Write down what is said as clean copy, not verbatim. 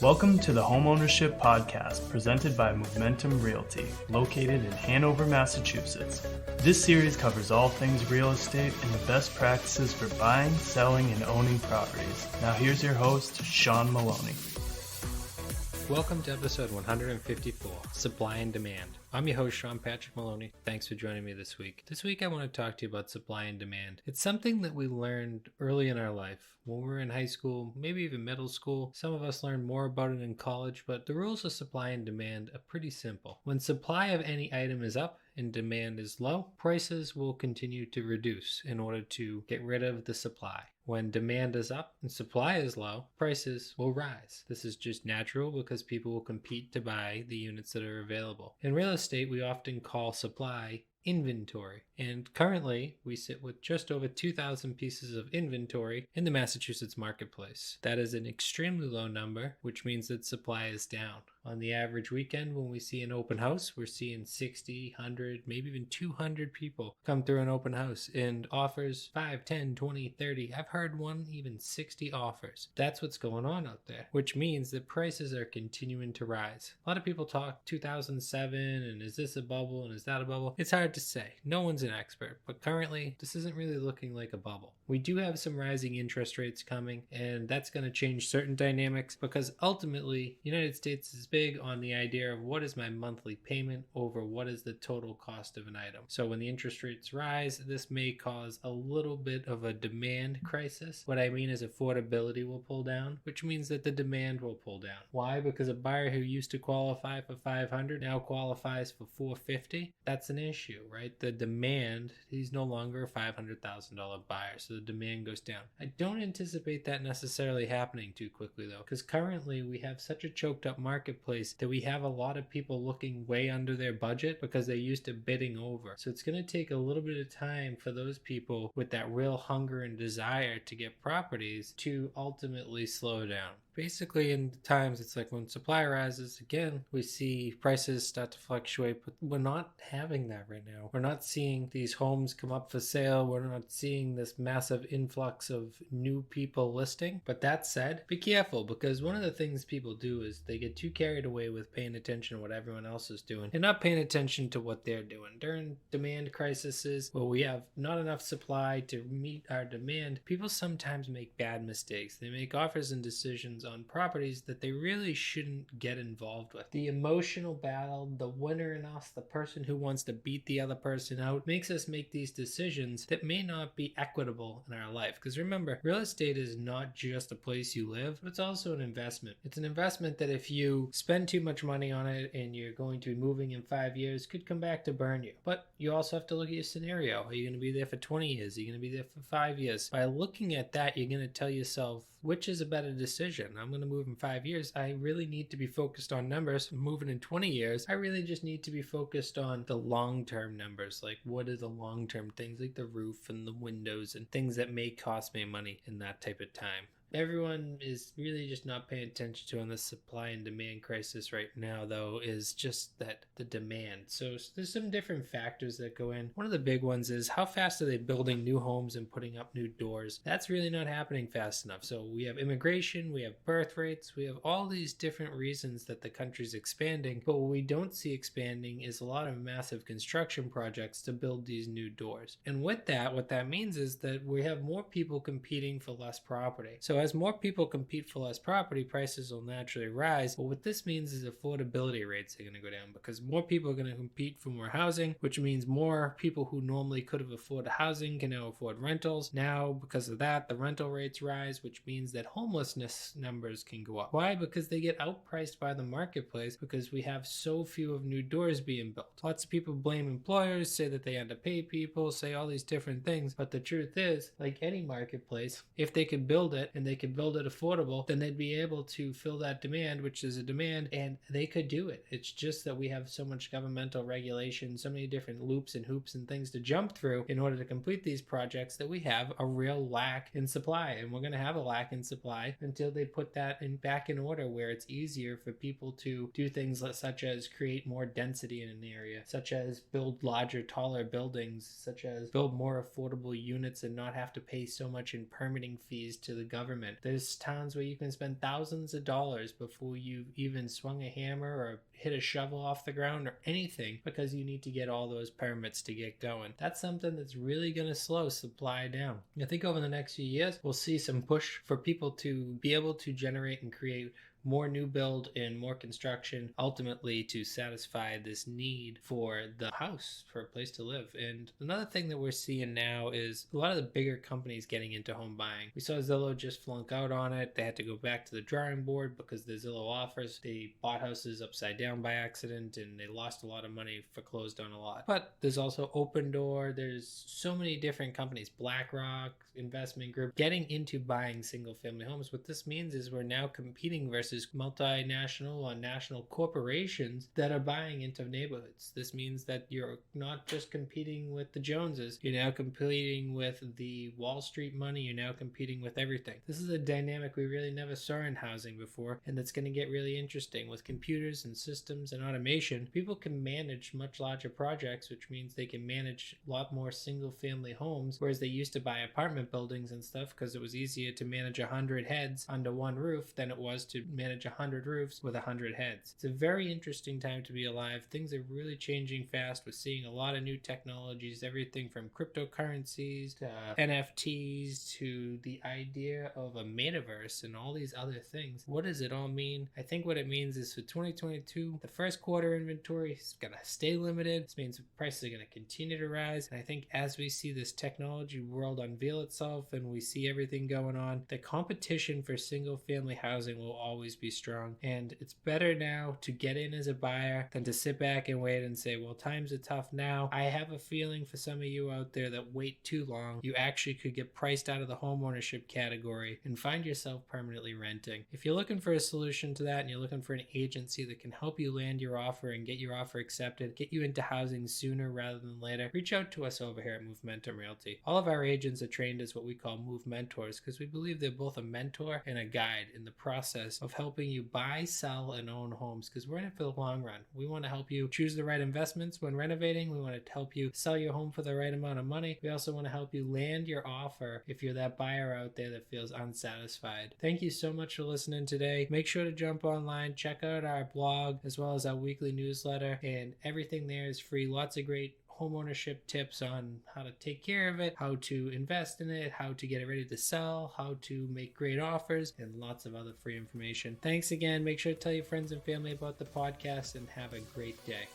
Welcome to the Homeownership Podcast presented by Momentum Realty, located in Hanover, Massachusetts. This series covers all things real estate and the best practices for buying, selling, and owning properties. Now here's your host, Sean Maloney. Welcome to episode 154, Supply and Demand. I'm your host, Sean Patrick Maloney. Thanks for joining me this week. This week I want to talk to you about supply and demand. It's something that we learned early in our life. When we were in high school, maybe even middle school, some of us learned more about it in college, but the rules of supply and demand are pretty simple. When supply of any item is up and demand is low, prices will continue to reduce in order to get rid of the supply. When demand is up and supply is low, prices will rise. This is just natural because people will compete to buy the units that are available. In real estate, we often call supply inventory, and currently we sit with just over 2,000 pieces of inventory in the Massachusetts marketplace. That is an extremely low number, which means that supply is down. On the average weekend, when we see an open house, we're seeing 60, 100, maybe even 200 people come through an open house and offers 5, 10, 20, 30. I've heard one even 60 offers. That's what's going on out there, which means that prices are continuing to rise. A lot of people talk 2007 and is this a bubble and is that a bubble? It's hard to say. No one's an expert, but currently this isn't really looking like a bubble. We do have some rising interest rates coming, and that's going to change certain dynamics because ultimately the United States is big on the idea of what is my monthly payment over what is the total cost of an item. So when the interest rates rise, this may cause a little bit of a demand crisis. What I mean is affordability will pull down, which means that the demand will pull down. Why? Because a buyer who used to qualify for $500 now qualifies for $450. That's an issue, right? The demand, he's no longer a $500,000 buyer, so the demand goes down. I don't anticipate that necessarily happening too quickly though, because currently we have such a choked up marketplace that we have a lot of people looking way under their budget because they're used to bidding over. So it's going to take a little bit of time for those people with that real hunger and desire to get properties to ultimately slow down. Basically, in times, it's like when supply rises, again, we see prices start to fluctuate, but we're not having that right now. We're not seeing these homes come up for sale. We're not seeing this massive influx of new people listing. But that said, be careful, because one of the things people do is they get too carried away with paying attention to what everyone else is doing and not paying attention to what they're doing. During demand crises, where we have not enough supply to meet our demand, people sometimes make bad mistakes. They make offers and decisions on properties that they really shouldn't get involved with. The emotional battle, the winner in us, the person who wants to beat the other person out, makes us make these decisions that may not be equitable in our life. Because remember, real estate is not just a place you live, but it's also an investment. It's an investment that if you spend too much money on it and you're going to be moving in 5 years, could come back to burn you. But you also have to look at your scenario. Are you going to be there for 20 years? Are you going to be there for 5 years? By looking at that, you're going to tell yourself, which is a better decision? I'm going to move in 5 years. I really need to be focused on numbers. Moving in 20 years, I really just need to be focused on the long-term numbers. Like, what are the long-term things, like the roof and the windows and things that may cost me money in that type of time. Everyone is really just not paying attention to on the supply and demand crisis right now, though, is just that the demand. So there's some different factors that go in. One of the big ones is how fast are they building new homes and putting up new doors? That's really not happening fast enough. So we have immigration, we have birth rates, we have all these different reasons that the country's expanding. But what we don't see expanding is a lot of massive construction projects to build these new doors. And with that, what that means is that we have more people competing for less property. So as more people compete for less property, prices will naturally rise. But what this means is affordability rates are going to go down because more people are going to compete for more housing, which means more people who normally could have afforded housing can now afford rentals. Now, because of that, the rental rates rise, which means that homelessness numbers can go up. Why? Because they get outpriced by the marketplace because we have so few of new doors being built. Lots of people blame employers, say that they underpay people, say all these different things. But the truth is, like any marketplace, if they could build it and they could build it affordable, then they'd be able to fill that demand, which is a demand, and they could do it. It's just that we have so much governmental regulation, so many different loops and hoops and things to jump through in order to complete these projects that we have a real lack in supply. And we're going to have a lack in supply until they put that back in order where it's easier for people to do things such as create more density in an area, such as build larger, taller buildings, such as build more affordable units and not have to pay so much in permitting fees to the government government. There's towns where you can spend thousands of dollars before you've even swung a hammer or hit a shovel off the ground or anything, because you need to get all those permits to get going. That's something that's really going to slow supply down. I think over the next few years, we'll see some push for people to be able to generate and create more new build and more construction, ultimately to satisfy this need for the house, for a place to live. And another thing that we're seeing now is a lot of the bigger companies getting into home buying. We saw Zillow just flunk out on it. They had to go back to the drawing board because the Zillow offers, they bought houses upside down by accident and they lost a lot of money for closed on a lot. But there's also Open Door. There's so many different companies, BlackRock, investment group, getting into buying single family homes. What this means is we're now competing versus multinational or national corporations that are buying into neighborhoods. This means that you're not just competing with the Joneses, you're now competing with the Wall Street money, you're now competing with everything. This is a dynamic we really never saw in housing before, and that's going to get really interesting. With computers and systems and automation, people can manage much larger projects, which means they can manage a lot more single family homes, whereas they used to buy apartment buildings and stuff because it was easier to manage 100 heads under one roof than it was to manage 100 roofs with 100 heads. It's a very interesting time to be alive. Things are really changing fast. We're seeing a lot of new technologies, everything from cryptocurrencies to NFTs to the idea of a metaverse and all these other things. What does it all mean? I think what it means is for 2022, the first quarter inventory is going to stay limited. This means prices are going to continue to rise. And I think as we see this technology world unveil itself and we see everything going on, the competition for single family housing will always be strong. And it's better now to get in as a buyer than to sit back and wait and say, well, times are tough now. I have a feeling for some of you out there that wait too long, you actually could get priced out of the home ownership category and find yourself permanently renting. If you're looking for a solution to that and you're looking for an agency that can help you land your offer and get your offer accepted, get you into housing sooner rather than later, reach out to us over here at Momentum Realty. All of our agents are trained as what we call Move Mentors because we believe they're both a mentor and a guide in the process of helping you buy, sell, and own homes, because we're in it for the long run. We want to help you choose the right investments when renovating. We want to help you sell your home for the right amount of money. We also want to help you land your offer if you're that buyer out there that feels unsatisfied. Thank you so much for listening today. Make sure to jump online, check out our blog as well as our weekly newsletter, and everything there is free. Lots of great homeownership tips on how to take care of it, how to invest in it, how to get it ready to sell, how to make great offers, and lots of other free information. Thanks again. Make sure to tell your friends and family about the podcast and have a great day.